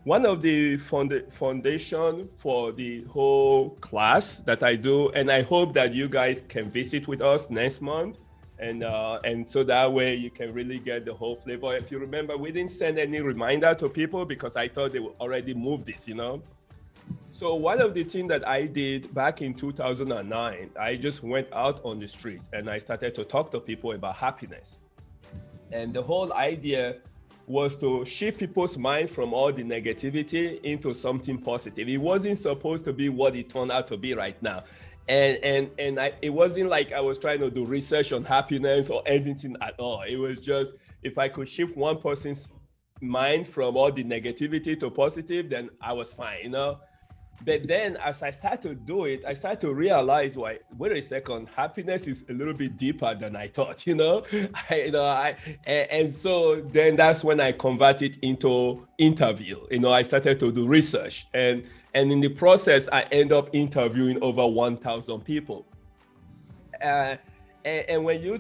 one of the foundation for the whole class that I do, and I hope that you guys can visit with us next month, and so that way you can really get the whole flavor. If you remember, we didn't send any reminder to people because I thought they would already move this, you know. So one of the things that I did back in 2009, I just went out on the street and I started to talk to people about happiness. And the whole idea was to shift people's mind from all the negativity into something positive. It wasn't supposed to be what it turned out to be right now. It wasn't like I was trying to do research on happiness or anything at all. It was just if I could shift one person's mind from all the negativity to positive, then I was fine, you know. But then as I start to do it, I start to realize, wait a second, happiness is a little bit deeper than I thought, you know? And so then that's when I converted into interview. You know, I started to do research and in the process, I end up interviewing over 1,000 people. And when you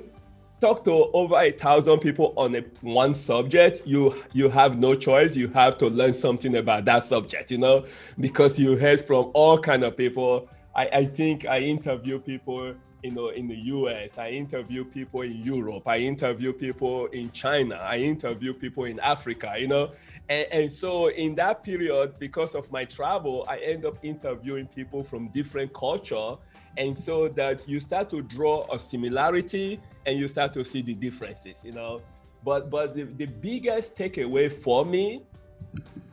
talk to over 1,000 people on one subject, you have no choice. You have to learn something about that subject, you know, because you heard from all kind of people. I think I interview people, you know, in the US. I interview people in Europe. I interview people in China. I interview people in Africa, you know. And so in that period, because of my travel, I end up interviewing people from different culture. And so that you start to draw a similarity and you start to see the differences, you know. But the biggest takeaway for me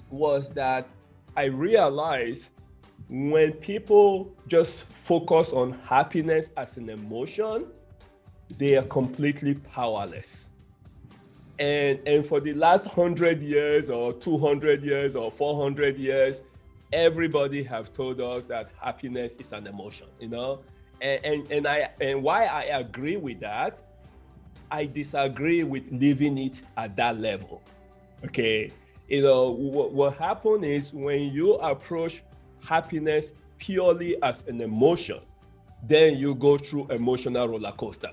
was that I realized when people just focus on happiness as an emotion, they are completely powerless. And for the last 100 years or 200 years or 400 years, everybody have told us that happiness is an emotion, you know, and why I agree with that, I disagree with living it at that level. Okay, you know what happened is when you approach happiness purely as an emotion, then you go through emotional roller coaster.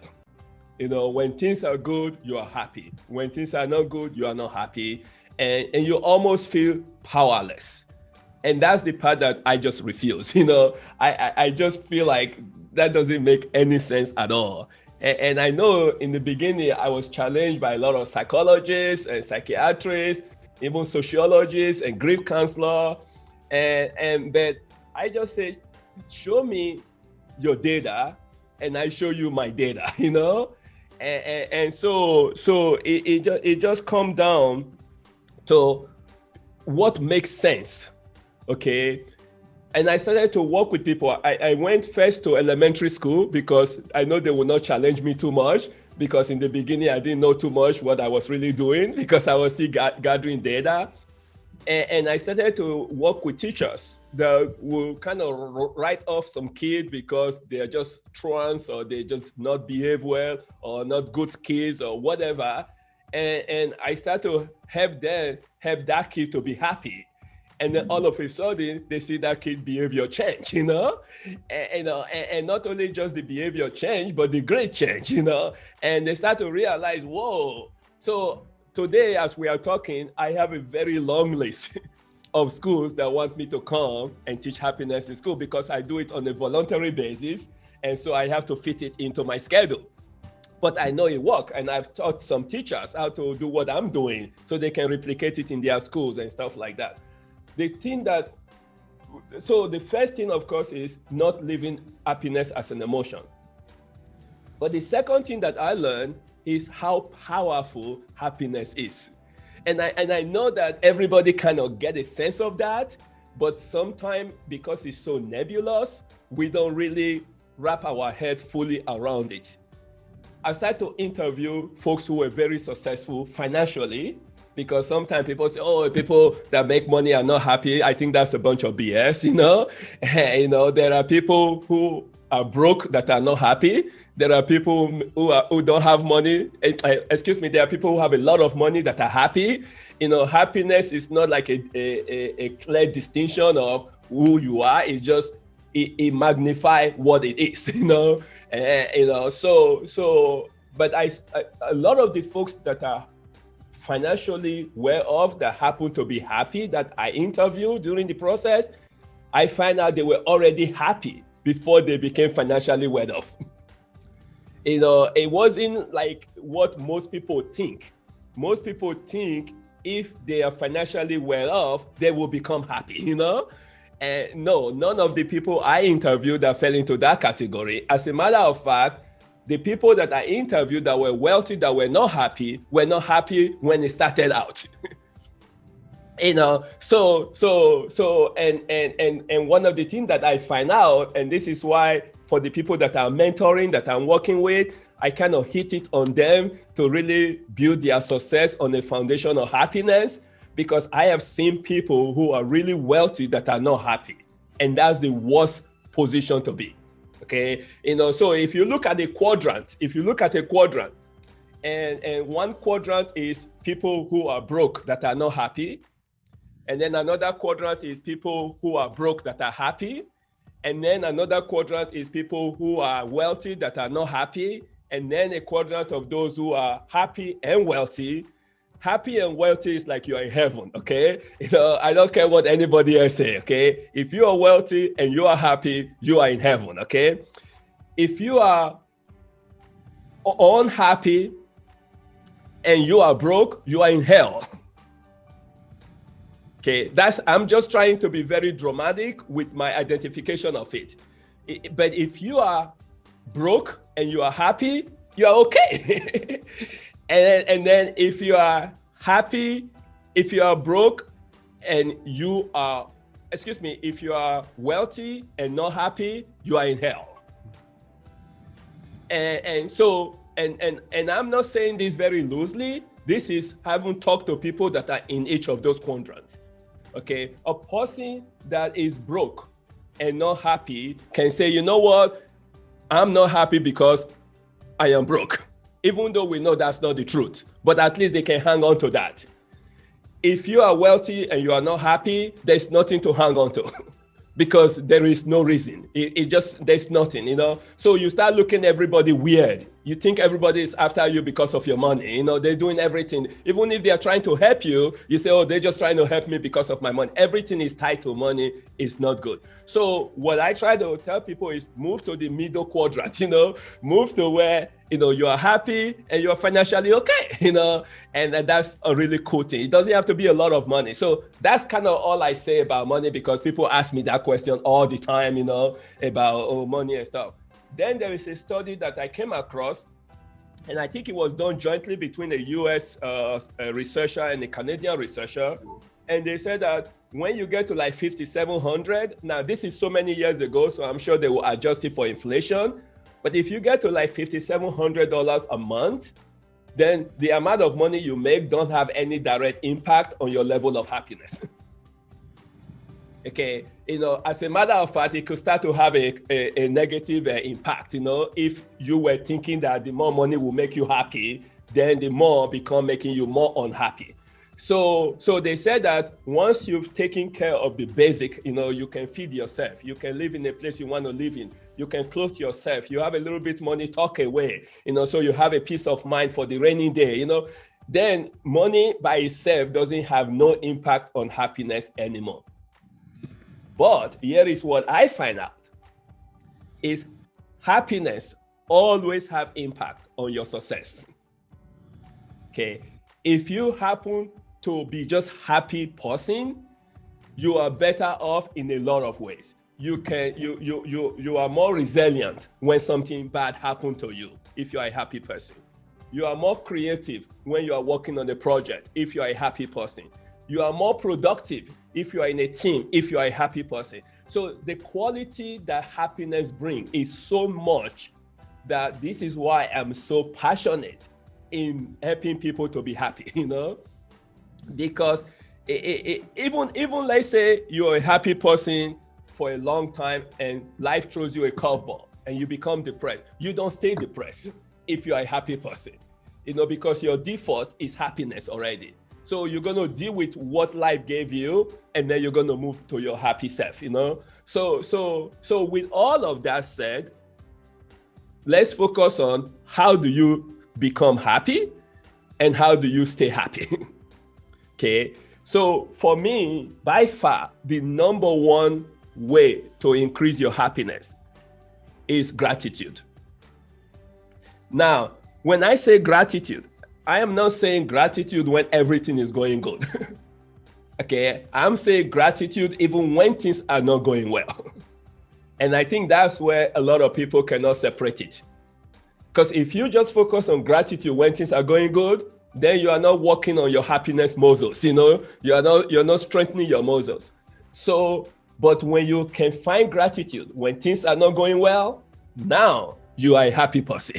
You know, when things are good, you are happy. When things are not good, you are not happy, and you almost feel powerless. And that's the part that I just refuse. You know, I just feel like that doesn't make any sense at all. And I know in the beginning, I was challenged by a lot of psychologists and psychiatrists, even sociologists and grief counselor. But I just say, show me your data and I show you my data, you know? So it just come down to what makes sense. Okay. And I started to work with people. I went first to elementary school because I know they will not challenge me too much, because in the beginning, I didn't know too much what I was really doing because I was still gathering data. And I started to work with teachers that will kind of write off some kids because they're just truants or they just not behave well or not good kids or whatever. And I start to help that kid to be happy. And then all of a sudden, they see that kid behavior change, you know? And not only just the behavior change, but the grade change, you know? And they start to realize, whoa. So today, as we are talking, I have a very long list of schools that want me to come and teach happiness in school because I do it on a voluntary basis. And so I have to fit it into my schedule. But I know it works, and I've taught some teachers how to do what I'm doing so they can replicate it in their schools and stuff like that. The first thing, of course, is not living happiness as an emotion. But the second thing that I learned is how powerful happiness is. And I know that everybody kind of get a sense of that, but sometimes because it's so nebulous, we don't really wrap our head fully around it. I started to interview folks who were very successful financially, because sometimes people say, oh, people that make money are not happy. I think that's a bunch of BS, you know? You know, there are people who are broke that are not happy. There are people who don't have money. Excuse me, there are people who have a lot of money that are happy. You know, happiness is not like a clear distinction of who you are. It's just, it magnifies what it is, you know? You know, but a lot of the folks that are financially well off that happen to be happy that I interviewed during the process, I find out they were already happy before they became financially well off. It wasn't like what most people think. Most people think if they are financially well off, they will become happy, And no, none of the people I interviewed that fell into that category. As a matter of fact, the people that I interviewed that were wealthy, that were not happy when they started out. So and one of the things that I find out, and this is why for the people that I'm mentoring, that I'm working with, I kind of hit it on them to really build their success on a foundation of happiness, because I have seen people who are really wealthy that are not happy. And that's the worst position to be. Okay. So if you look at a quadrant, and one quadrant is people who are broke that are not happy. And then another quadrant is people who are broke that are happy. And then another quadrant is people who are wealthy that are not happy. And then a quadrant of those who are happy and wealthy. Happy and wealthy is like you're in heaven, okay? I don't care what anybody else say, okay? If you are wealthy and you are happy, you are in heaven, okay? If you are unhappy and you are broke, you are in hell. Okay, I'm just trying to be very dramatic with my identification of it. But if you are broke and you are happy, you are okay. and then if you are happy, if you are broke and you are, if you are wealthy and not happy, you are in hell. And I'm not saying this very loosely. This is having talked to people that are in each of those quadrants. Okay, a person that is broke and not happy can say, you know what, I'm not happy because I am broke, even though we know that's not the truth, but at least they can hang on to that. If you are wealthy and you are not happy, there's nothing to hang on to because there is no reason. There's nothing, So you start looking at everybody weird. You think everybody is after you because of your money. They're doing everything. Even if they are trying to help you, you say, oh, they're just trying to help me because of my money. Everything is tied to money. It's not good. So what I try to tell people is move to the middle quadrant, move to where, you are happy and you are financially okay, and that's a really cool thing. It doesn't have to be a lot of money. So that's kind of all I say about money, because people ask me that question all the time, about money and stuff. Then there is a study that I came across, and I think it was done jointly between a US researcher and a Canadian researcher. And they said that when you get to like 5,700, now this is so many years ago, so I'm sure they will adjust it for inflation. But if you get to like $5,700 a month, then the amount of money you make don't have any direct impact on your level of happiness. Okay, as a matter of fact, it could start to have a negative impact, if you were thinking that the more money will make you happy, then the more become making you more unhappy. So they said that once you've taken care of the basic, you can feed yourself, you can live in a place you want to live in, you can clothe yourself, you have a little bit money tucked away, so you have a peace of mind for the rainy day, then money by itself doesn't have no impact on happiness anymore. But here is what I find out, is happiness always have impact on your success. Okay, if you happen to be just happy person, you are better off in a lot of ways. You are more resilient when something bad happens to you if you are a happy person. You are more creative when you are working on a project if you are a happy person. You are more productive if you are in a team, if you are a happy person. So the quality that happiness brings is so much that this is why I'm so passionate in helping people to be happy, because even let's say you're a happy person for a long time and life throws you a curveball and you become depressed. You don't stay depressed if you're a happy person, because your default is happiness already. So you're going to deal with what life gave you, and then you're going to move to your happy self, So with all of that said, let's focus on how do you become happy? and how do you stay happy? Okay, so for me, by far, the number one way to increase your happiness is gratitude. Now, when I say gratitude, I am not saying gratitude when everything is going good. Okay, I'm saying gratitude even when things are not going well. And I think that's where a lot of people cannot separate it. Because if you just focus on gratitude when things are going good, then you are not working on your happiness muscles, you're not strengthening your muscles. So, but when you can find gratitude when things are not going well, now you are a happy person,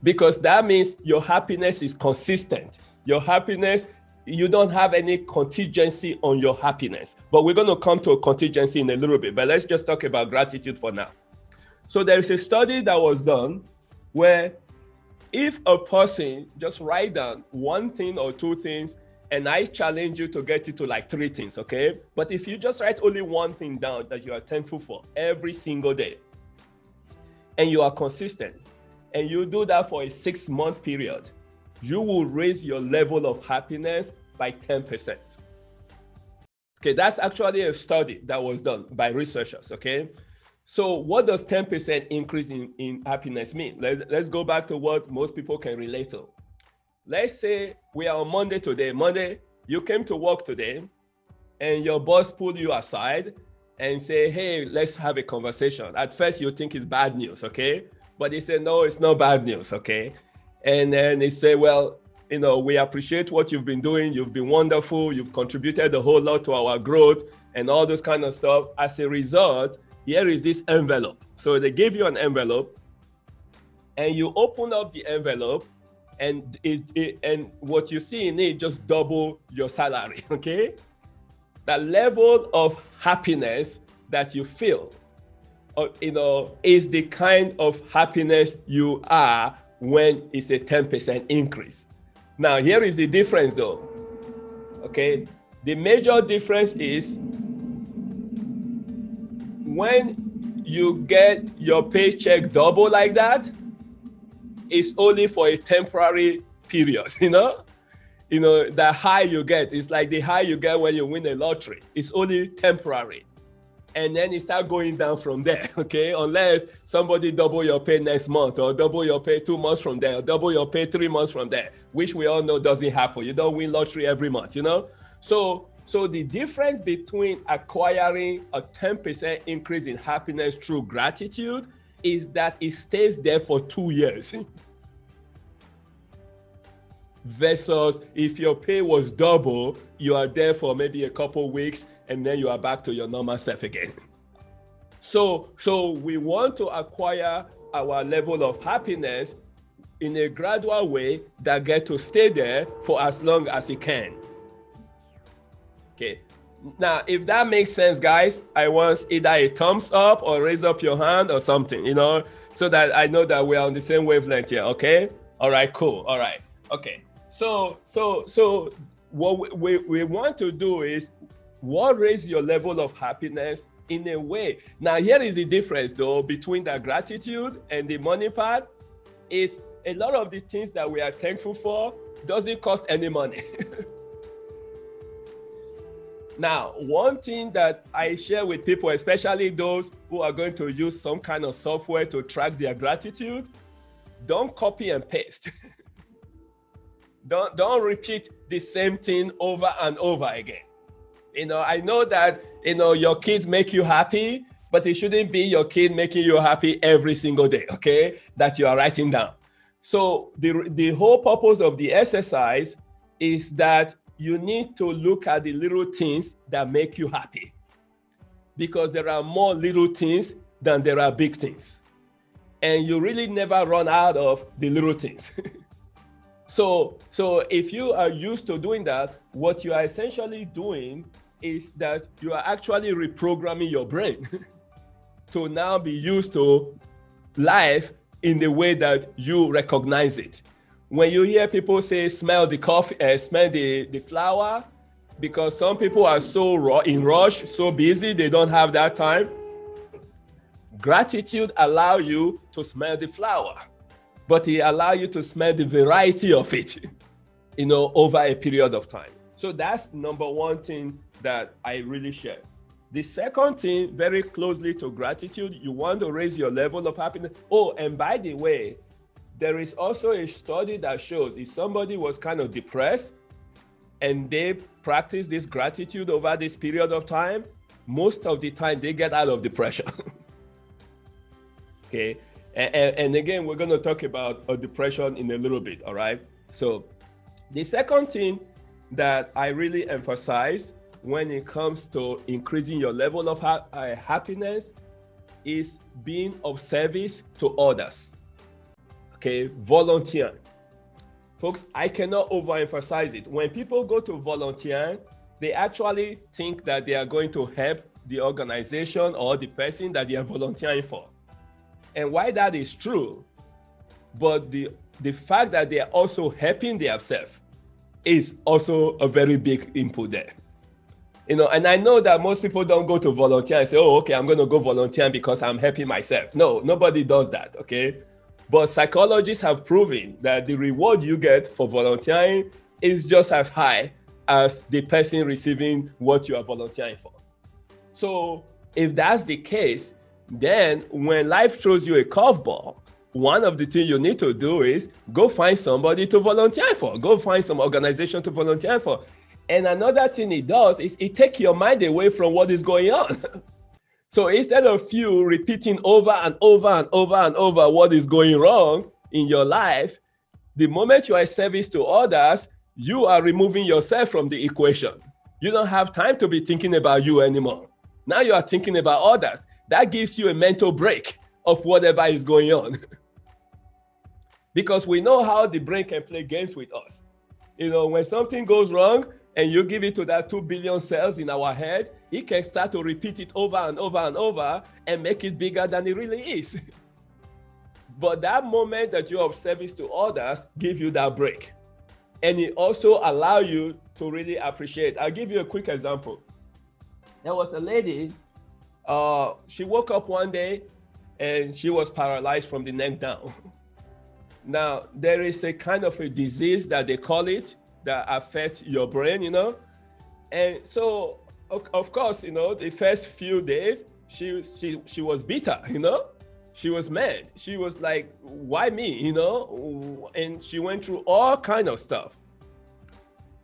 because that means your happiness is consistent. Your happiness, you don't have any contingency on your happiness. But we're going to come to a contingency in a little bit, but let's just talk about gratitude for now. So there is a study that was done where if a person just write down one thing or two things, and I challenge you to get it to like three things, okay? But if you just write only one thing down that you are thankful for every single day, and you are consistent, and you do that for a 6-month period, you will raise your level of happiness by 10%. Okay, that's actually a study that was done by researchers, okay? So what does 10% increase in happiness mean? Let's go back to what most people can relate to. Let's say we are on Monday today. Monday, you came to work today and your boss pulled you aside and say, hey, let's have a conversation. At first you think it's bad news, okay? But he said, no, it's not bad news, okay? And then he said, well, we appreciate what you've been doing. You've been wonderful. You've contributed a whole lot to our growth and all this kind of stuff. As a result, here is this envelope. So they give you an envelope and you open up the envelope and and what you see in it just double your salary, okay? That level of happiness that you feel, is the kind of happiness you are when it's a 10% increase. Now, here is the difference though, okay? The major difference is when you get your paycheck double like that, it's only for a temporary period, the high you get, it's like the high you get when you win a lottery. It's only temporary. And then it starts going down from there, okay? Unless somebody double your pay next month or double your pay 2 months from there, or double your pay 3 months from there, which we all know doesn't happen. You don't win lottery every month, So the difference between acquiring a 10% increase in happiness through gratitude is that it stays there for 2 years. Versus if your pay was double, you are there for maybe a couple weeks and then you are back to your normal self again. So we want to acquire our level of happiness in a gradual way that get to stay there for as long as it can. Okay. Now, if that makes sense, guys, I want either a thumbs up or raise up your hand or something, so that I know that we are on the same wavelength here. Okay. All right, cool. All right. Okay. So what we want to do is raise your level of happiness in a way. Now, here is the difference though between the gratitude and the money part is a lot of the things that we are thankful for doesn't cost any money. Now, one thing that I share with people, especially those who are going to use some kind of software to track their gratitude, don't copy and paste. Don't repeat the same thing over and over again. I know that, your kids make you happy, but it shouldn't be your kid making you happy every single day, okay, that you are writing down. So the whole purpose of the exercise is that you need to look at the little things that make you happy, because there are more little things than there are big things. And you really never run out of the little things. So if you are used to doing that, what you are essentially doing is that you are actually reprogramming your brain to now be used to life in the way that you recognize it. When you hear people say, smell the coffee, smell the flower, because some people are so in rush, so busy, they don't have that time. Gratitude allows you to smell the flower, but it allows you to smell the variety of it. over a period of time. So that's number one thing that I really share. The second thing, very closely to gratitude, you want to raise your level of happiness. Oh, and by the way, there is also a study that shows if somebody was kind of depressed and they practice this gratitude over this period of time, most of the time they get out of depression. Okay. And again, we're going to talk about a depression in a little bit. All right. So the second thing that I really emphasize when it comes to increasing your level of happiness is being of service to others. Okay, volunteer. Folks, I cannot overemphasize it. When people go to volunteer, they actually think that they are going to help the organization or the person that they are volunteering for. And why that is true, but the fact that they are also helping themselves is also a very big input there. And I know that most people don't go to volunteer and say, oh, okay, I'm going to go volunteer because I'm helping myself. No, nobody does that, okay? But psychologists have proven that the reward you get for volunteering is just as high as the person receiving what you are volunteering for. So if that's the case, then when life throws you a curveball, one of the things you need to do is go find somebody to volunteer for. Go find some organization to volunteer for. And another thing it does is it takes your mind away from what is going on. So instead of you repeating over and over and over and over what is going wrong in your life, the moment you are service to others, you are removing yourself from the equation. You don't have time to be thinking about you anymore. Now you are thinking about others. That gives you a mental break of whatever is going on. Because we know how the brain can play games with us. When something goes wrong, and you give it to that 2 billion cells in our head, it can start to repeat it over and over and over and make it bigger than it really is. But that moment that you're of service to others gives you that break. And it also allows you to really appreciate. I'll give you a quick example. There was a lady, she woke up one day and she was paralyzed from the neck down. Now, there is a kind of a disease that they call it, that affect your brain, and so of course, the first few days she was bitter, she was mad, she was like, why me, and she went through all kind of stuff.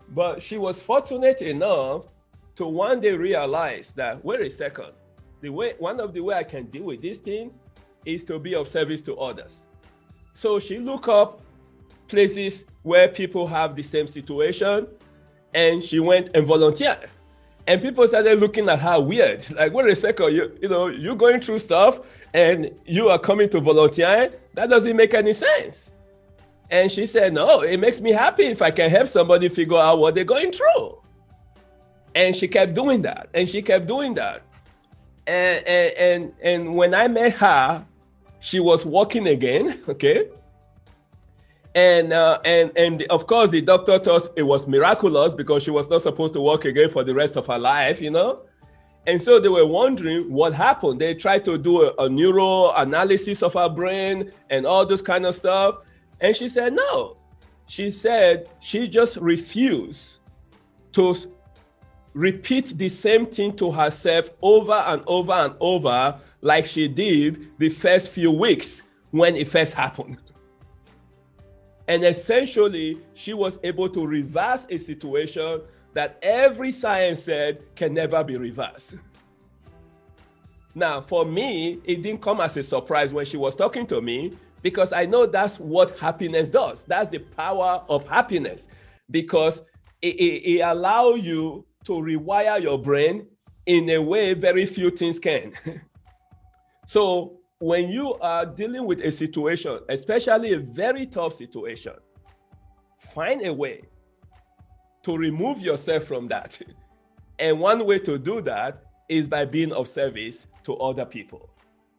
But she was fortunate enough to one day realize that, wait a second, one of the way I can deal with this thing is to be of service to others. So she looked up places where people have the same situation, and she went and volunteered. And people started looking at her weird, like, wait a second, you're going through stuff and you are coming to volunteer? That doesn't make any sense. And she said, no, it makes me happy if I can help somebody figure out what they're going through. And she kept doing that, and she kept doing that. And when I met her, she was walking again, okay? And of course, the doctor thought it was miraculous because she was not supposed to walk again for the rest of her life, And so they were wondering what happened. They tried to do a neuro analysis of her brain and all this kind of stuff. And she said, no. She said she just refused to repeat the same thing to herself over and over and over like she did the first few weeks when it first happened. And essentially, she was able to reverse a situation that every science said can never be reversed. Now, for me, it didn't come as a surprise when she was talking to me, because I know that's what happiness does. That's the power of happiness, because it allows you to rewire your brain in a way very few things can. So when you are dealing with a situation, especially a very tough situation, find a way to remove yourself from that. And one way to do that is by being of service to other people,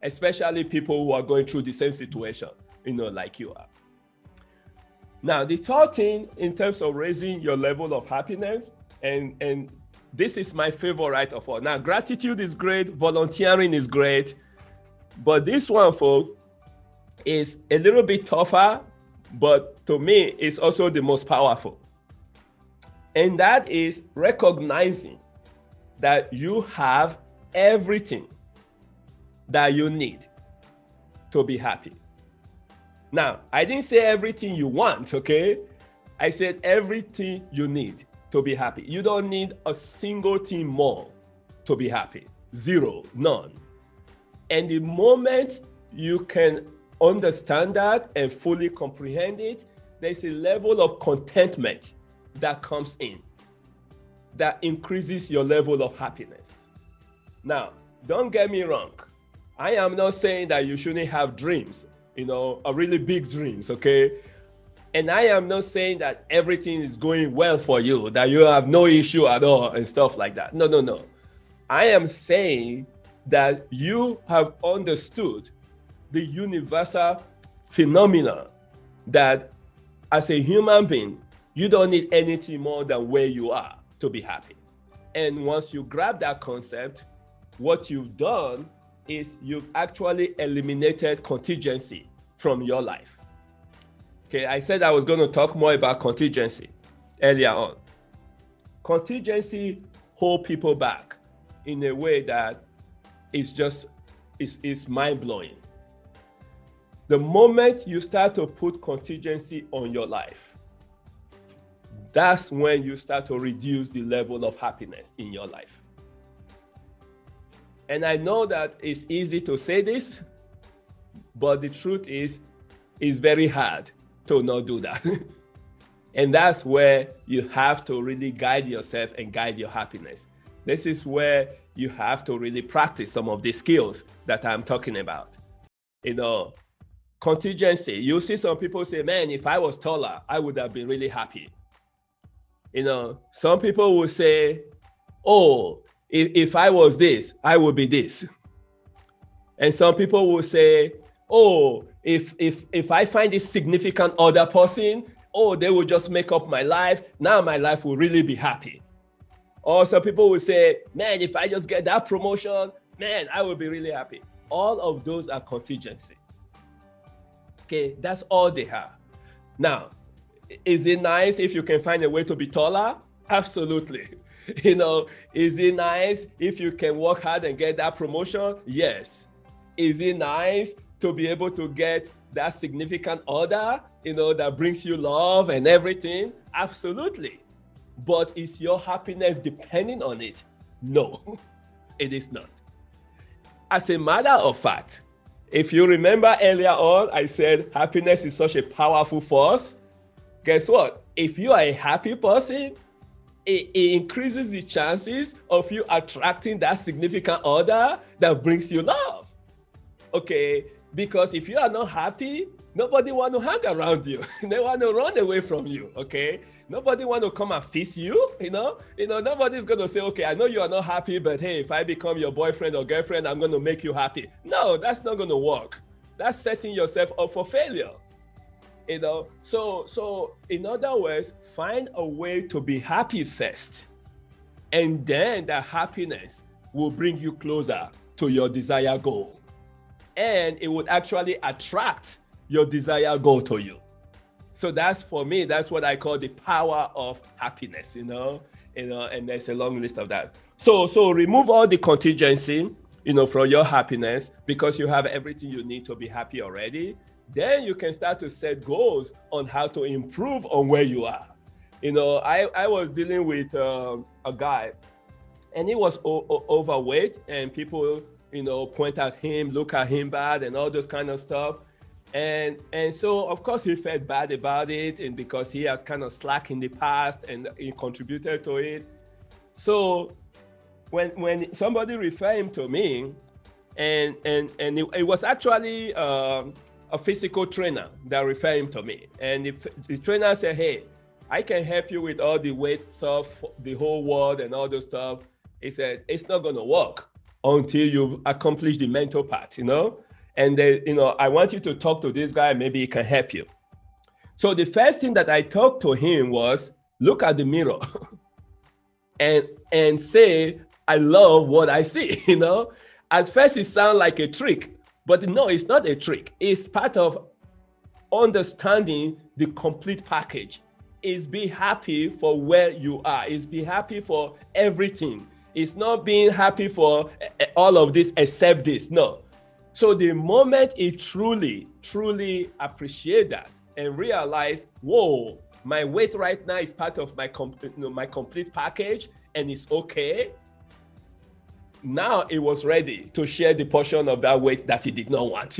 especially people who are going through the same situation, like you are. Now, the third thing in terms of raising your level of happiness, and this is my favorite of all. Now, gratitude is great, volunteering is great, but this one, folks, is a little bit tougher, but to me, it's also the most powerful. And that is recognizing that you have everything that you need to be happy. Now, I didn't say everything you want, okay? I said everything you need to be happy. You don't need a single thing more to be happy. Zero, none. And the moment you can understand that and fully comprehend it, there's a level of contentment that comes in that increases your level of happiness. Now, don't get me wrong. I am not saying that you shouldn't have dreams, a really big dreams, okay? And I am not saying that everything is going well for you, that you have no issue at all and stuff like that. No, no, no. I am saying that you have understood the universal phenomena that as a human being, you don't need anything more than where you are to be happy. And once you grab that concept, what you've done is you've actually eliminated contingency from your life. Okay, I said I was going to talk more about contingency earlier on. Contingency hold people back in a way that is mind-blowing. The moment you start to put contingency on your life, that's when you start to reduce the level of happiness in your life. And I know that it's easy to say this, but the truth is, it's very hard to not do that. And that's where you have to really guide yourself and guide your happiness. This is where you have to really practice some of the skills that I'm talking about. Contingency. You see some people say, man, if I was taller, I would have been really happy. Some people will say, oh, if I was this, I would be this. And some people will say, oh, if I find this significant other person, oh, they will just make up my life. Now my life will really be happy. Or some people will say, man, if I just get that promotion, man, I will be really happy. All of those are contingency. Okay, that's all they have. Now, is it nice if you can find a way to be taller? Absolutely. Is it nice if you can work hard and get that promotion? Yes. Is it nice to be able to get that significant other, that brings you love and everything? Absolutely. But is your happiness depending on it? No, it is not. As a matter of fact, if you remember earlier on, I said happiness is such a powerful force. Guess what? If you are a happy person, it increases the chances of you attracting that significant other that brings you love. Okay, because if you are not happy, nobody want to hang around you. They want to run away from you, okay? Nobody want to come and feast you, nobody's going to say, okay, I know you are not happy, but hey, if I become your boyfriend or girlfriend, I'm going to make you happy. No, that's not going to work. That's setting yourself up for failure. So in other words, find a way to be happy first, and then that happiness will bring you closer to your desired goal, and it would actually attract your desired goal to you. So that's, for me, that's what I call the power of happiness, and there's a long list of that. So remove all the contingency, from your happiness, because you have everything you need to be happy already. Then you can start to set goals on how to improve on where you are. I was dealing with a guy, and he was overweight, and people, point at him, look at him bad, and all those kind of stuff. And so, of course, he felt bad about it, and because he has kind of slack in the past, and he contributed to it. So when somebody referred him to me, and it was actually a physical trainer that referred him to me. And the trainer said, hey, I can help you with all the weight stuff, the whole world and all those stuff. He said, it's not going to work until you've accomplished the mental part, And I want you to talk to this guy, maybe he can help you. So the first thing that I talked to him was, look at the mirror and say, I love what I see, At first it sounds like a trick, but no, it's not a trick. It's part of understanding the complete package. is be happy for where you are. Is be happy for everything. It's not being happy for all of this except this. No. So the moment you truly, truly appreciate that and realize, whoa, my weight right now is part of my complete package and it's okay. Now it was ready to share the portion of that weight that he did not want,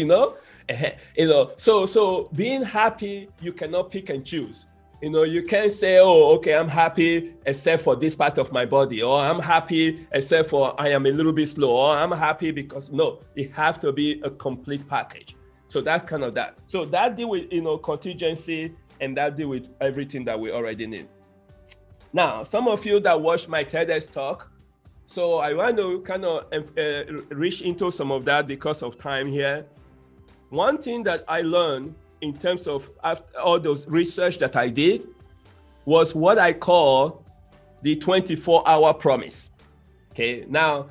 so being happy, you cannot pick and choose. You can't say, oh, okay, I'm happy except for this part of my body, or I'm happy except for I am a little bit slow, or I'm happy because, no, it has to be a complete package. So that's kind of that. So that deal with, contingency, and that deal with everything that we already need. Now, some of you that watched my TEDx talk, so I want to kind of reach into some of that because of time here. One thing that I learned in terms of after all those research that I did was what I call the 24-hour promise. Okay, now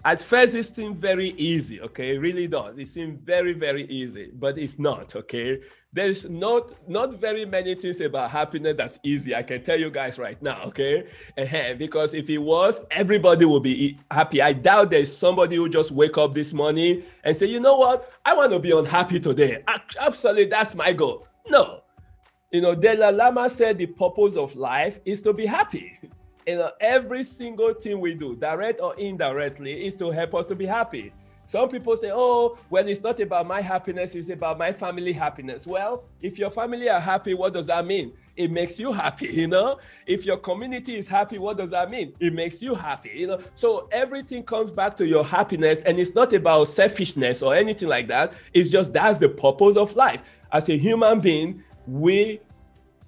at first it seemed very easy. Okay, it really does. It seemed very, very easy, but it's not. Okay, there's not very many things about happiness that's easy. I can tell you guys right now. Okay, because if it was, everybody would be happy. I doubt there's somebody who just wake up this morning and say, you know what, I want to be unhappy today. Absolutely, that's my goal. No, Dalai Lama said the purpose of life is to be happy. Every single thing we do, direct or indirectly, is to help us to be happy. Some people say, oh, well, it's not about my happiness, it's about my family happiness. Well, if your family are happy, what does that mean? It makes you happy, If your community is happy, what does that mean? It makes you happy, So everything comes back to your happiness, and it's not about selfishness or anything like that. It's just that's the purpose of life. As a human being, we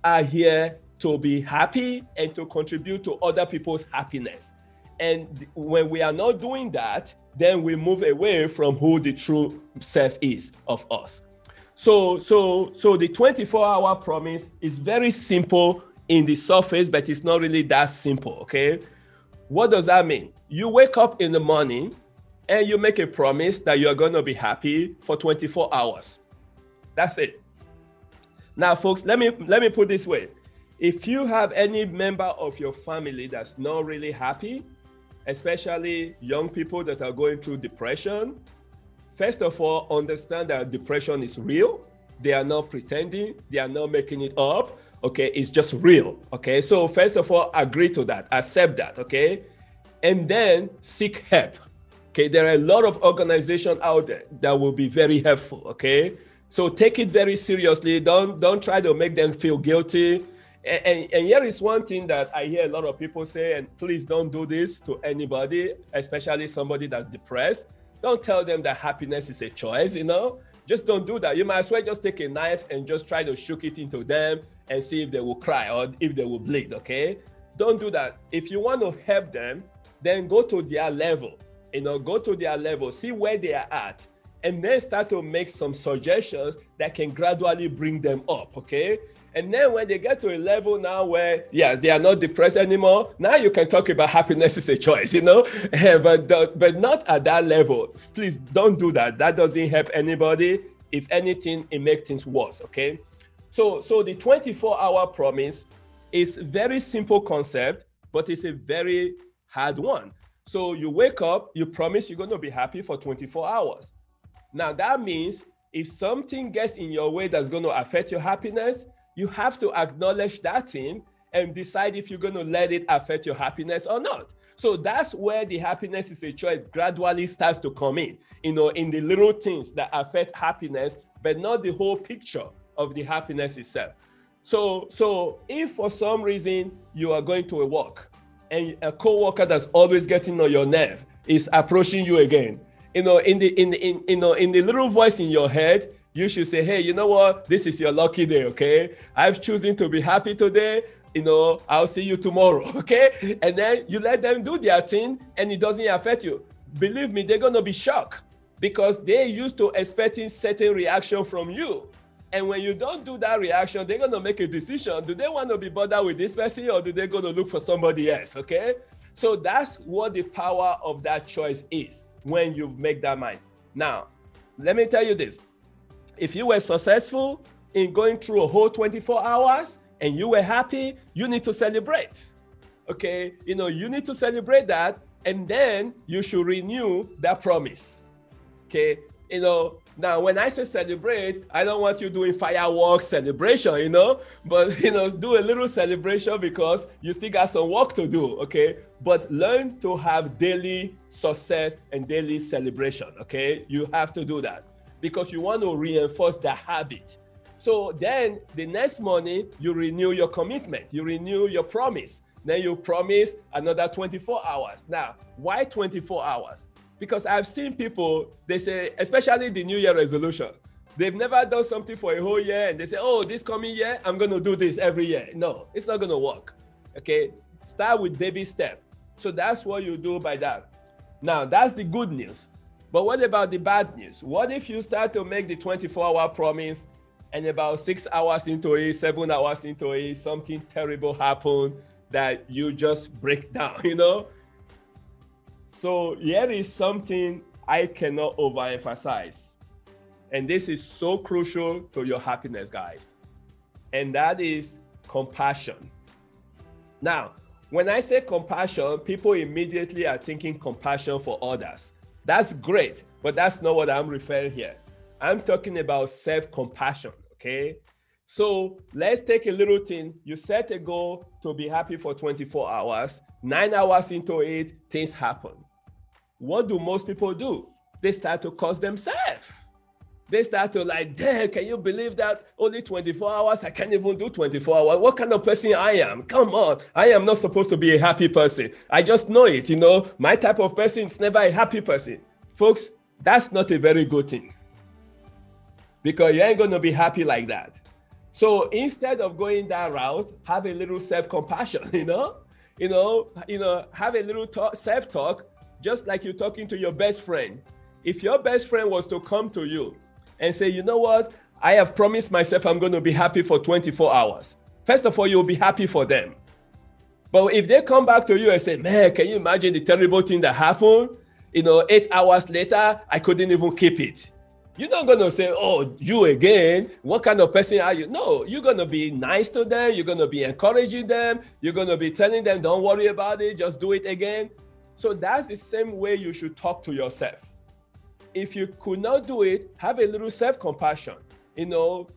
are here to be happy and to contribute to other people's happiness. And when we are not doing that, then we move away from who the true self is of us. So the 24-hour promise is very simple in the surface, but it's not really that simple, okay? What does that mean? You wake up in the morning and you make a promise that you're going to be happy for 24 hours. That's it. Now, folks, let me put it this way. If you have any member of your family that's not really happy, especially young people that are going through depression, first of all, understand that depression is real. They are not pretending. They are not making it up. Okay, it's just real. Okay, so first of all, agree to that, accept that. Okay, and then seek help. Okay, there are a lot of organizations out there that will be very helpful. Okay, so take it very seriously. Don't try to make them feel guilty. And here is one thing that I hear a lot of people say, and please don't do this to anybody, especially somebody that's depressed. Don't tell them that happiness is a choice, Just don't do that. You might as well just take a knife and just try to shoot it into them and see if they will cry or if they will bleed, okay? Don't do that. If you want to help them, then go to their level, go to their level, see where they are at, and then start to make some suggestions that can gradually bring them up, okay? And then when they get to a level now where, they are not depressed anymore, now you can talk about happiness is a choice, but not at that level. Please don't do that. That doesn't help anybody. If anything, it makes things worse, okay? So the 24-hour promise is a very simple concept, but it's a very hard one. So you wake up, you promise you're going to be happy for 24 hours. Now that means if something gets in your way that's going to affect your happiness, you have to acknowledge that thing and decide if you're going to let it affect your happiness or not. So that's where the happiness is a choice gradually starts to come in the little things that affect happiness, but not the whole picture of the happiness itself. So if for some reason you are going to a work and a coworker that's always getting on your nerve is approaching you again, in the little voice in your head, you should say, hey, you know what? This is your lucky day, okay? I've chosen to be happy today. I'll see you tomorrow, okay? And then you let them do their thing and it doesn't affect you. Believe me, they're going to be shocked because they're used to expecting certain reaction from you. And when you don't do that reaction, they're going to make a decision. Do they want to be bothered with this person or do they go to look for somebody else, okay? So that's what the power of that choice is when you make that mind. Now, let me tell you this. If you were successful in going through a whole 24 hours and you were happy, you need to celebrate. Okay, you need to celebrate that, and then you should renew that promise. Okay, now when I say celebrate, I don't want you doing fireworks celebration, but do a little celebration because you still got some work to do. Okay, but learn to have daily success and daily celebration. Okay, you have to do that because you want to reinforce that habit. So then the next morning you renew your commitment, you renew your promise. Then you promise another 24 hours. Now, why 24 hours? Because I've seen people, they say, especially the New Year resolution, they've never done something for a whole year and they say, oh, this coming year, I'm going to do this every year. No, it's not going to work. Okay, start with baby step. So that's what you do by that. Now, that's the good news. But what about the bad news? What if you start to make the 24-hour promise and about 6 hours into it, 7 hours into it, something terrible happened that you just break down, So here is something I cannot overemphasize. And this is so crucial to your happiness, guys. And that is compassion. Now, when I say compassion, people immediately are thinking compassion for others. That's great, but that's not what I'm referring here. I'm talking about self-compassion, okay? So let's take a little thing. You set a goal to be happy for 24 hours. 9 hours into it, things happen. What do most people do? They start to curse themselves. They start to like, damn, can you believe that? Only 24 hours? I can't even do 24 hours. What kind of person I am? Come on. I am not supposed to be a happy person. I just know it, My type of person is never a happy person. Folks, that's not a very good thing. Because you ain't going to be happy like that. So instead of going that route, have a little self-compassion, have a little self-talk, just like you're talking to your best friend. If your best friend was to come to you and say, you know what, I have promised myself I'm going to be happy for 24 hours. First of all, you'll be happy for them. But if they come back to you and say, man, can you imagine the terrible thing that happened? 8 hours later, I couldn't even keep it. You're not going to say, oh, you again, what kind of person are you? No, you're going to be nice to them. You're going to be encouraging them. You're going to be telling them, don't worry about it. Just do it again. So that's the same way you should talk to yourself. If you could not do it, have a little self-compassion.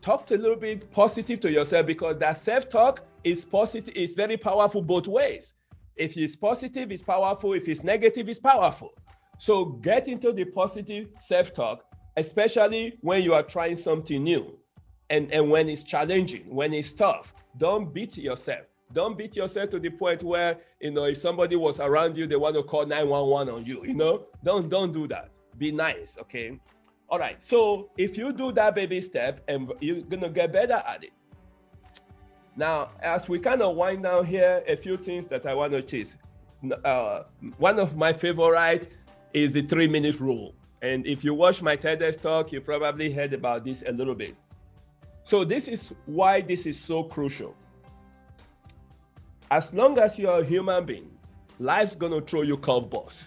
Talk a little bit positive to yourself because that self-talk is positive. It's very powerful both ways. If it's positive, it's powerful. If it's negative, it's powerful. So get into the positive self-talk, especially when you are trying something new and when it's challenging, when it's tough. Don't beat yourself. Don't beat yourself to the point where, if somebody was around you, they want to call 911 on you, Don't do that. Be nice, okay? All right, so if you do that baby step, and you're going to get better at it. Now, as we kind of wind down here, a few things that I want to chase. One of my favorite is the 3-minute rule. And if you watch my TEDx talk, you probably heard about this a little bit. So this is why this is so crucial. As long as you're a human being, life's going to throw you curveballs.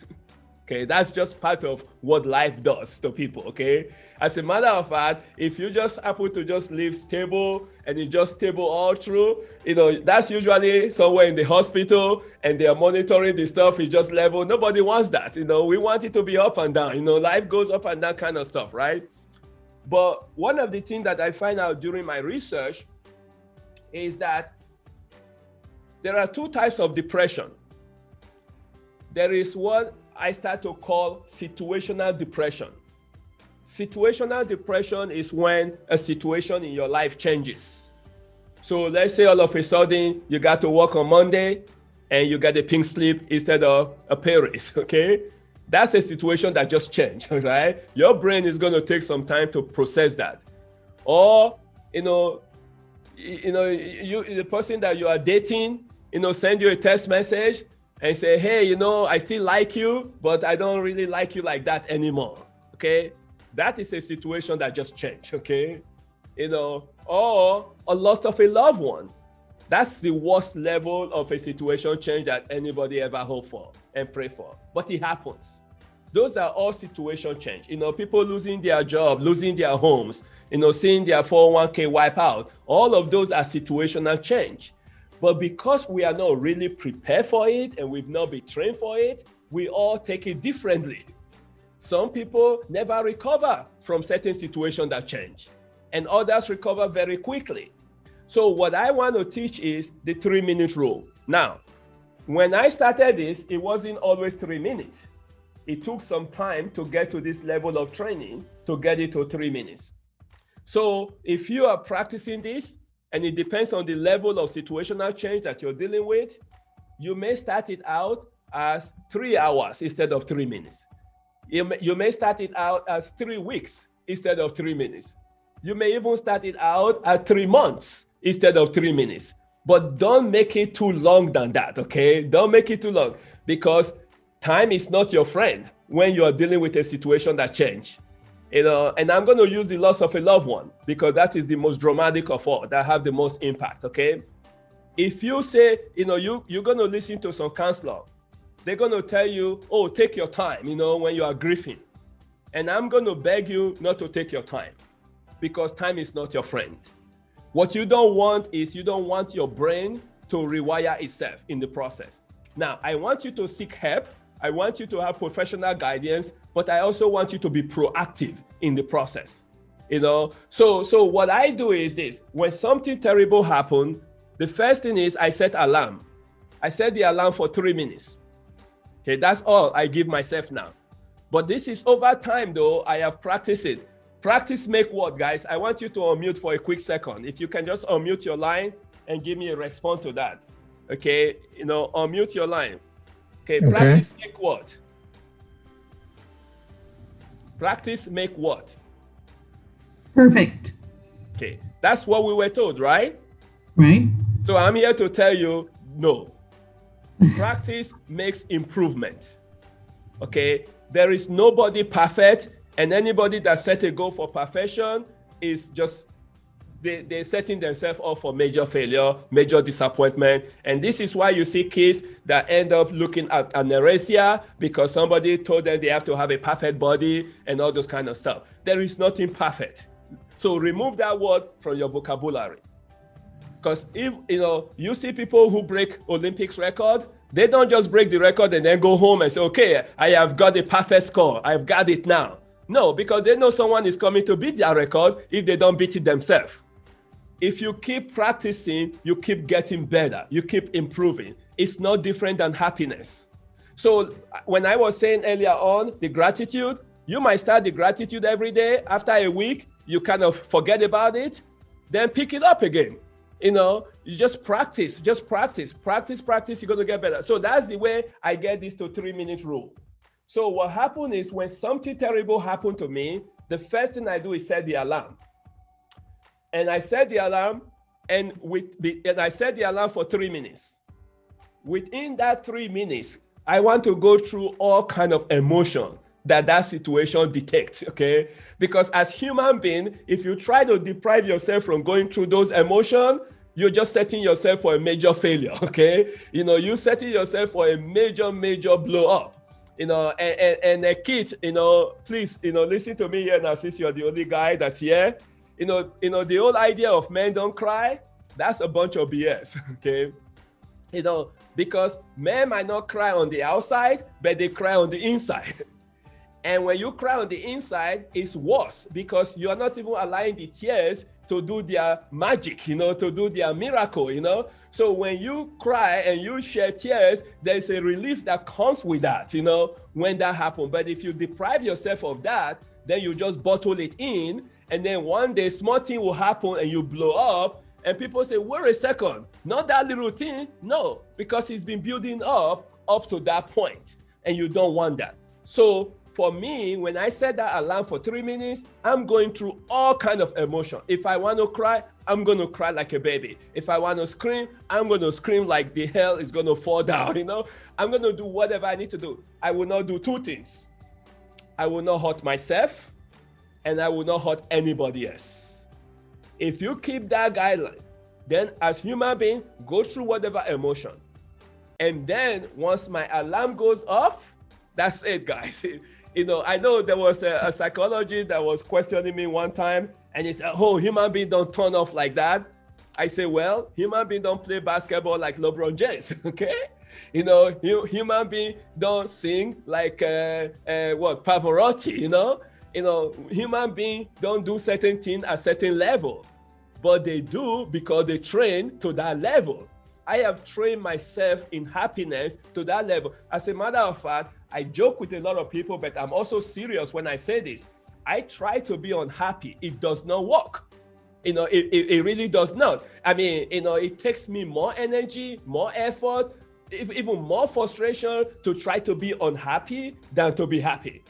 Okay, that's just part of what life does to people, okay? As a matter of fact, if you just happen to just live stable and it's just stable all through, that's usually somewhere in the hospital and they are monitoring the stuff is just level. Nobody wants that, we want it to be up and down, life goes up and down kind of stuff, right? But one of the things that I find out during my research is that there are 2 types of depression. There is what I start to call situational depression. Situational depression is when a situation in your life changes. So let's say all of a sudden you got to work on Monday and you get a pink slip instead of a pay raise, okay? That's a situation that just changed, right? Your brain is going to take some time to process that. Or, the person that you are dating, send you a text message and say, hey, I still like you, but I don't really like you like that anymore, okay? That is a situation that just changed, okay? Or a loss of a loved one. That's the worst level of a situation change that anybody ever hope for and pray for, but it happens. Those are all situation change. People losing their job, losing their homes, seeing their 401k wipe out. All of those are situational change. But because we are not really prepared for it and we've not been trained for it, we all take it differently. Some people never recover from certain situations that change, and others recover very quickly. So what I want to teach is the 3-minute rule. Now, when I started this, it wasn't always 3 minutes. It took some time to get to this level of training to get it to 3 minutes. So if you are practicing this, and it depends on the level of situational change that you're dealing with, you may start it out as 3 hours instead of 3 minutes. You may start it out as 3 weeks instead of 3 minutes. You may even start it out at 3 months instead of 3 minutes. But don't make it too long than that, okay? Don't make it too long, because time is not your friend when you are dealing with a situation that change. And I'm going to use the loss of a loved one because that is the most dramatic of all, that have the most impact, okay? If you say, you're going to listen to some counselor, they're going to tell you, oh, take your time, when you are grieving. And I'm going to beg you not to take your time, because time is not your friend. What you don't want is you don't want your brain to rewire itself in the process. Now, I want you to seek help. I want you to have professional guidance, but I also want you to be proactive in the process. So what I do is this: when something terrible happens, the first thing is I set alarm. I set the alarm for 3 minutes. Okay, that's all I give myself now. But this is over time though. I have practiced it. Practice make what, guys? I want you to unmute for a quick second. If you can just unmute your line and give me a response to that. Okay, unmute your line. Okay, practice make what? Practice make what? Perfect. Okay, that's what we were told, right? Right. So I'm here to tell you, no. Practice makes improvement. Okay, there is nobody perfect, and anybody that set a goal for perfection is just they're setting themselves up for major failure, major disappointment. And this is why you see kids that end up looking at anorexia because somebody told them they have to have a perfect body and all those kind of stuff. There is nothing perfect. So remove that word from your vocabulary. Because if you see people who break Olympics record, they don't just break the record and then go home and say, okay, I have got a perfect score. I've got it now. No, because they know someone is coming to beat their record if they don't beat it themselves. If you keep practicing, you keep getting better, you keep improving. It's not different than happiness. So when I was saying earlier on, the gratitude, you might start the gratitude every day. After a week, you kind of forget about it, then pick it up again. You just practice, practice, you're going to get better. So that's the way I get this to 3-minute rule. So what happened is when something terrible happened to me, the first thing I do is set the alarm. And I set the alarm, and I set the alarm for 3 minutes. Within that 3 minutes, I want to go through all kind of emotion that situation detects, okay? Because as human being, if you try to deprive yourself from going through those emotions, you're just setting yourself for a major failure, okay? You're setting yourself for a major blow up. And a kid, please, listen to me here now, since you're the only guy that's here. The whole idea of men don't cry, that's a bunch of BS, okay? Because men might not cry on the outside, but they cry on the inside. And when you cry on the inside, it's worse because you are not even allowing the tears to do their magic, to do their miracle, So when you cry and you shed tears, there's a relief that comes with that, when that happens. But if you deprive yourself of that, then you just bottle it in. And then one day, small thing will happen and you blow up. And people say, wait a second, not that little thing. No, because it's been building up to that point. And you don't want that. So for me, when I set that alarm for 3 minutes, I'm going through all kinds of emotion. If I want to cry, I'm going to cry like a baby. If I want to scream, I'm going to scream like the hell is going to fall down, I'm going to do whatever I need to do. I will not do two things. I will not hurt myself, and I will not hurt anybody else. If you keep that guideline, then as human being, go through whatever emotion. And then once my alarm goes off, that's it, guys. I know there was a psychologist that was questioning me one time, and he said, "Oh, human beings don't turn off like that." I say, "Well, human beings don't play basketball like LeBron James, okay? Human beings don't sing like Pavarotti, human beings don't do certain things at certain level, but they do because they train to that level. I have trained myself in happiness to that level. As a matter of fact, I joke with a lot of people, but I'm also serious when I say this. I try to be unhappy. It does not work. It really does not. I mean, it takes me more energy, more effort, even more frustration to try to be unhappy than to be happy.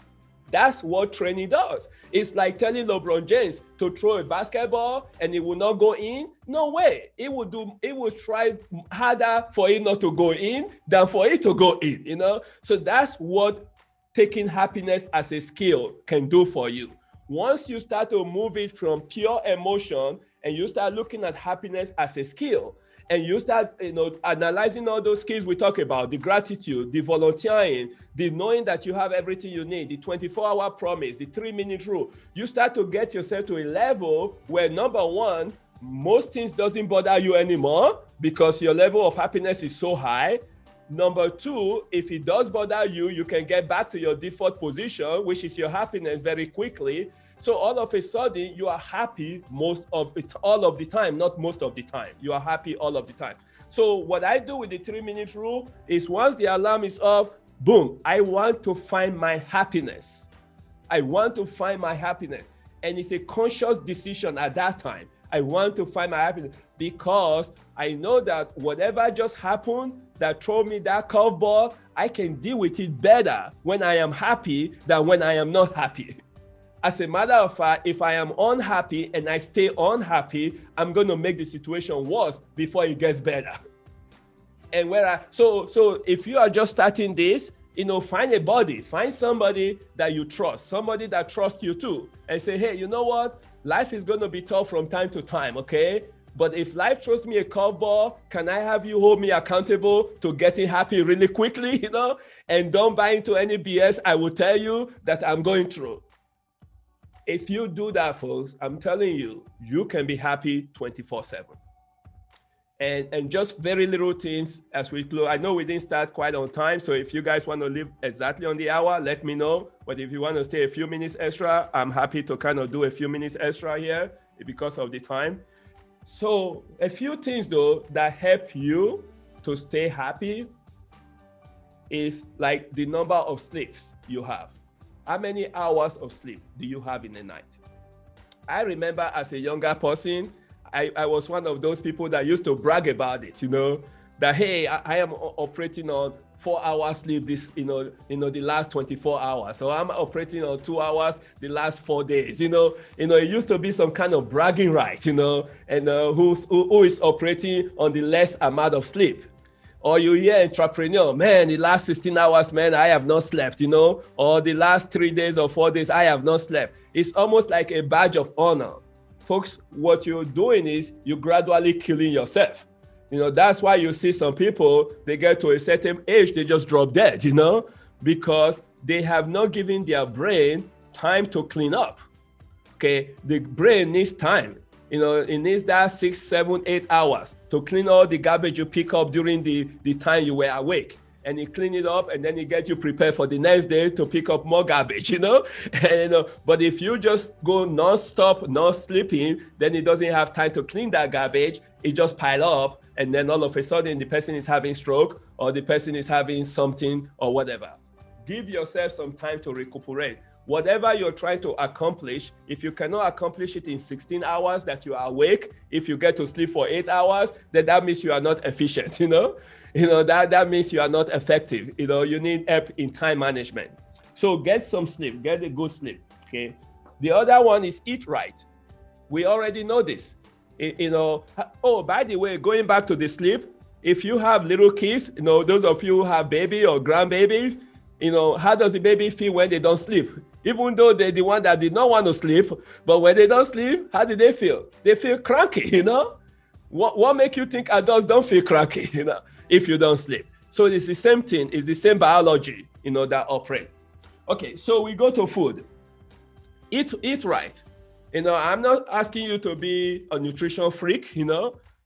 That's what training does. It's like telling LeBron James to throw a basketball and it will not go in. No way. It will try harder for it not to go in than for it to go in, So that's what taking happiness as a skill can do for you. Once you start to move it from pure emotion and you start looking at happiness as a skill, and you start analyzing all those skills we talk about, the gratitude, the volunteering, the knowing that you have everything you need, the 24-hour promise, the 3-minute rule, you start to get yourself to a level where, number one, most things doesn't bother you anymore because your level of happiness is so high. Number two, if it does bother you, you can get back to your default position, which is your happiness, very quickly. So all of a sudden, you are happy all of the time, not most of the time. You are happy all of the time. So what I do with the 3-minute rule is once the alarm is off, boom, I want to find my happiness. I want to find my happiness. And it's a conscious decision at that time. I want to find my happiness because I know that whatever just happened that threw me that curveball, I can deal with it better when I am happy than when I am not happy. As a matter of fact, if I am unhappy and I stay unhappy, I'm going to make the situation worse before it gets better. And so if you are just starting this, find somebody that you trust, somebody that trusts you too, and say, hey, you know what? Life is going to be tough from time to time, okay? But if life throws me a curveball, can I have you hold me accountable to getting happy really quickly, And don't buy into any BS I will tell you that I'm going through. If you do that, folks, I'm telling you, you can be happy 24/7. And just very little things as we close. I know we didn't start quite on time, so if you guys want to leave exactly on the hour, let me know. But if you want to stay a few minutes extra, I'm happy to kind of do a few minutes extra here because of the time. So a few things, though, that help you to stay happy is like the number of sleeps you have. How many hours of sleep do you have in a night? I remember as a younger person, I was one of those people that used to brag about it, that, hey, I am operating on 4 hours sleep the last 24 hours. So I'm operating on 2 hours the last 4 days, it used to be some kind of bragging right, and who is operating on the less amount of sleep. Or you hear entrepreneur, man, the last 16 hours, man, I have not slept, or the last 3 days or 4 days, I have not slept. It's almost like a badge of honor. Folks, what you're doing is you're gradually killing yourself. That's why you see some people, they get to a certain age, they just drop dead, because they have not given their brain time to clean up. Okay, the brain needs time. It needs that 6, 7, 8 hours to clean all the garbage you pick up during the time you were awake. And you clean it up, and then you get you prepared for the next day to pick up more garbage, But if you just go non-stop, not sleeping, then it doesn't have time to clean that garbage. It just pile up, and then all of a sudden the person is having stroke or the person is having something or whatever. Give yourself some time to recuperate. Whatever you're trying to accomplish, if you cannot accomplish it in 16 hours that you are awake, if you get to sleep for 8 hours, then that means you are not efficient, that means you are not effective. You need help in time management. So get some sleep, get a good sleep, okay? The other one is eat right. We already know this. Oh, by the way, going back to the sleep, if you have little kids, those of you who have baby or grandbabies, how does the baby feel when they don't sleep? Even though they're the one that did not want to sleep, but when they don't sleep, how do they feel? They feel cranky, What makes you think adults don't feel cranky, if you don't sleep? So it's the same thing, it's the same biology, that operate. Okay, so we go to food. Eat right. I'm not asking you to be a nutrition freak,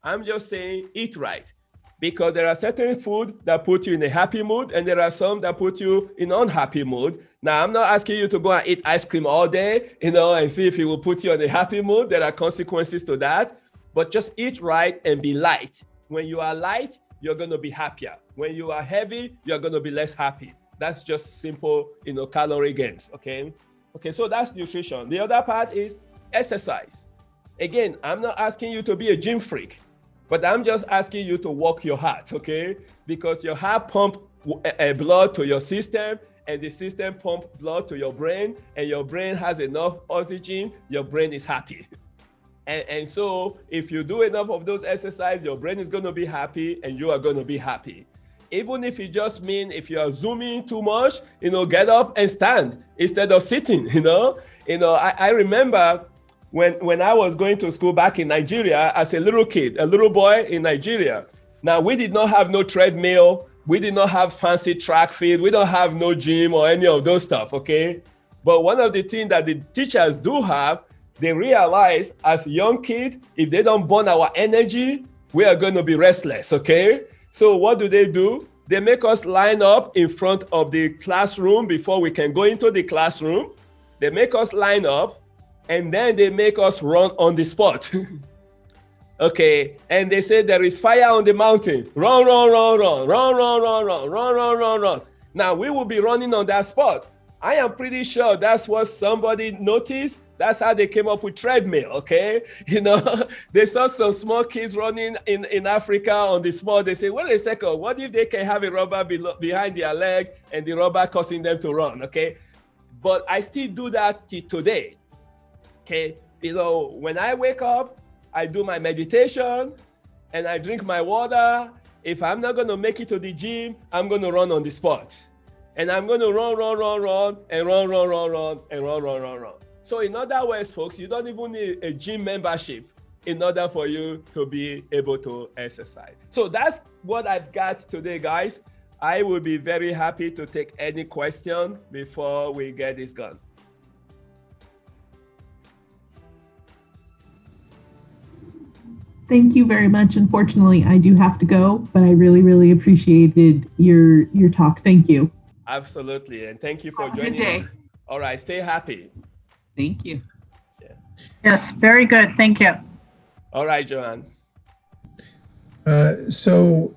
I'm just saying eat right. Because there are certain food that put you in a happy mood, and there are some that put you in unhappy mood. Now, I'm not asking you to go and eat ice cream all day, and see if it will put you in a happy mood. There are consequences to that. But just eat right and be light. When you are light, you're going to be happier. When you are heavy, you're going to be less happy. That's just simple, calorie gains, okay? Okay, so that's nutrition. The other part is exercise. Again, I'm not asking you to be a gym freak, but I'm just asking you to work your heart, okay? Because your heart pumps blood to your system, and the system pumps blood to your brain, and your brain has enough oxygen, your brain is happy. And so if you do enough of those exercises, your brain is going to be happy, and you are going to be happy. Even if it just means if you are zooming too much, get up and stand instead of sitting, I remember when I was going to school back in Nigeria as a little kid, a little boy in Nigeria. Now, we did not have no treadmill. We did not have fancy track field. We don't have no gym or any of those stuff, okay? But one of the things that the teachers do have, they realize as young kids, if they don't burn our energy, we are going to be restless, okay? So what do? They make us line up in front of the classroom before we can go into the classroom. They make us line up, and then they make us run on the spot. Okay, and they say there is fire on the mountain. Run, run, run, run, run, run, run, run, run, run, run, run. Now we will be running on that spot. I am pretty sure that's what somebody noticed. That's how they came up with treadmill, okay? They saw some small kids running in Africa on the spot. They say, wait a second, what if they can have a rubber behind their leg and the rubber causing them to run, okay? But I still do that till today, okay? When I wake up, I do my meditation and I drink my water. If I'm not going to make it to the gym, I'm going to run on the spot. And I'm going to run, run, run, run, and run, run, run, run, and run, run, run, run. So in other words, folks, you don't even need a gym membership in order for you to be able to exercise. So that's what I've got today, guys. I will be very happy to take any question before we get this done. Thank you very much. Unfortunately, I do have to go, but I really, really appreciated your talk. Thank you. Absolutely. And thank you for Have a joining good day. us. All right. Stay happy. Thank you. Yeah. Yes, very good. Thank you. All right, Joanne. So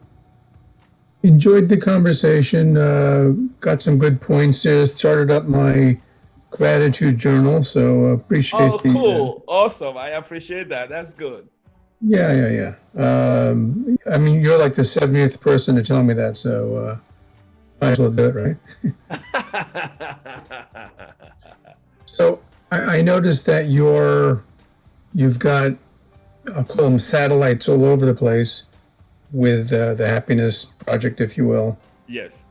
enjoyed the conversation, got some good points there, started up my gratitude journal, so appreciate Oh, cool. Awesome. I appreciate that. That's good. Yeah. I mean, you're like the 70th person to tell me that, so might as well do it, right? So I noticed that you've got, I'll call them satellites all over the place with the Happiness Project, if you will. Yes.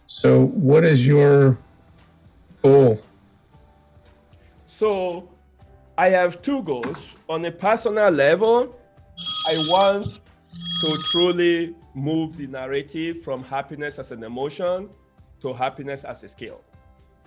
So what is your goal? So I have two goals. On a personal level, I want to truly move the narrative from happiness as an emotion to happiness as a skill.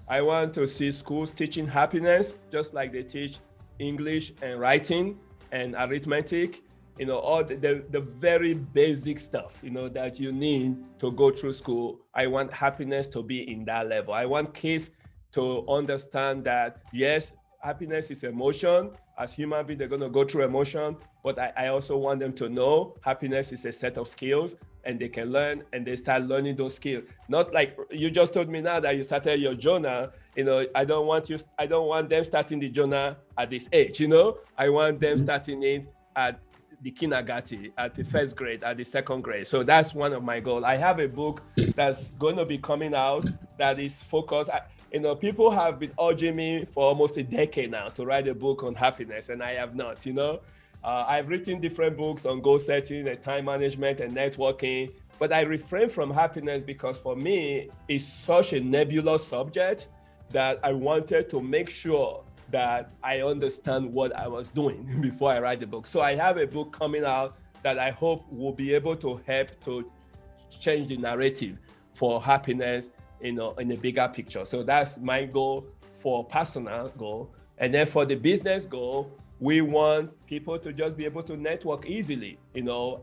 I want to see schools teaching happiness just like they teach English and writing and arithmetic, all the very basic stuff, that you need to go through school. I want happiness to be in that level. I want kids to understand that, yes, happiness is emotion. As human beings, they're going to go through emotion, but I also want them to know happiness is a set of skills, and they can learn, and they start learning those skills. Not like you just told me now that you started your journal. I don't want them starting the journal at this age. I want them starting it at the kindergarten, at the first grade, at the second grade. So that's one of my goals. I have a book that's going to be coming out that is focused. People have been urging me for almost a decade now to write a book on happiness, and I have not, I've written different books on goal setting and time management and networking, but I refrain from happiness because for me, it's such a nebulous subject that I wanted to make sure that I understand what I was doing before I write the book. So I have a book coming out that I hope will be able to help to change the narrative for happiness in a bigger picture. So that's my goal for personal goal. And then for the business goal, we want people to just be able to network easily,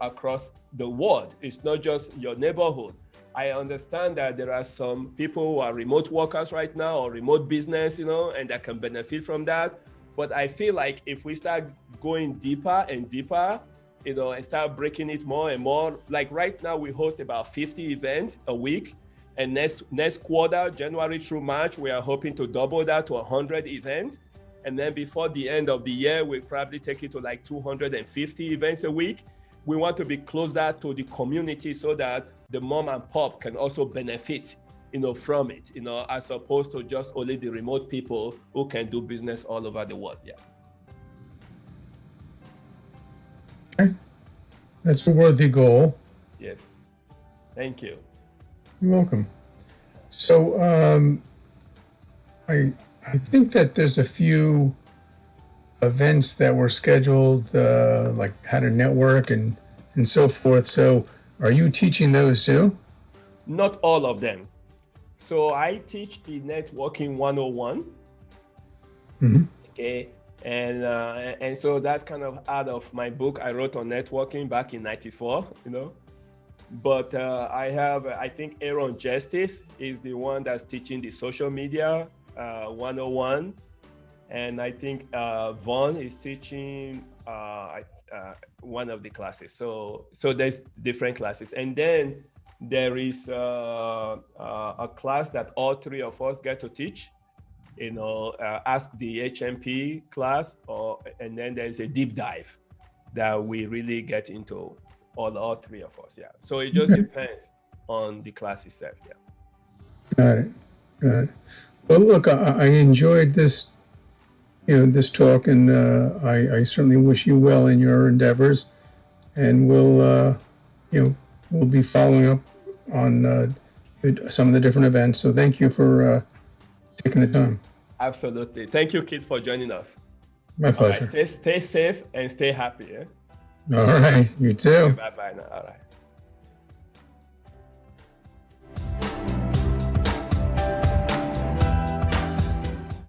across the world. It's not just your neighborhood. I understand that there are some people who are remote workers right now or remote business, and that can benefit from that. But I feel like if we start going deeper and deeper, and start breaking it more and more, like right now we host about 50 events a week. And next quarter, January through March, we are hoping to double that to 100 events. And then before the end of the year, we'll probably take it to like 250 events a week. We want to be closer to the community so that the mom and pop can also benefit, from it, as opposed to just only the remote people who can do business all over the world. Yeah. Okay. That's a worthy goal. Yes. Thank you. You're welcome. So I think that there's a few events that were scheduled, like how to network and so forth. So are you teaching those too? Not all of them. So I teach the networking 101. Mm-hmm. Okay. And so that's kind of out of my book I wrote on networking back in '94, But I think Aaron Justice is the one that's teaching the social media 101. And I think Vaughn is teaching one of the classes. So there's different classes. And then there is a class that all three of us get to teach, Ask the HMP class, and then there's a deep dive that we really get into all three of us. Yeah. So it just depends on the class itself. Yeah. Got it. Well, look, I enjoyed this, this talk, and I certainly wish you well in your endeavors, and we'll be following up on some of the different events. So thank you for taking the time. Absolutely. Thank you, Kit, for joining us. My pleasure. All right, stay safe and stay happy. Yeah? All right. You too. Bye-bye now. All right.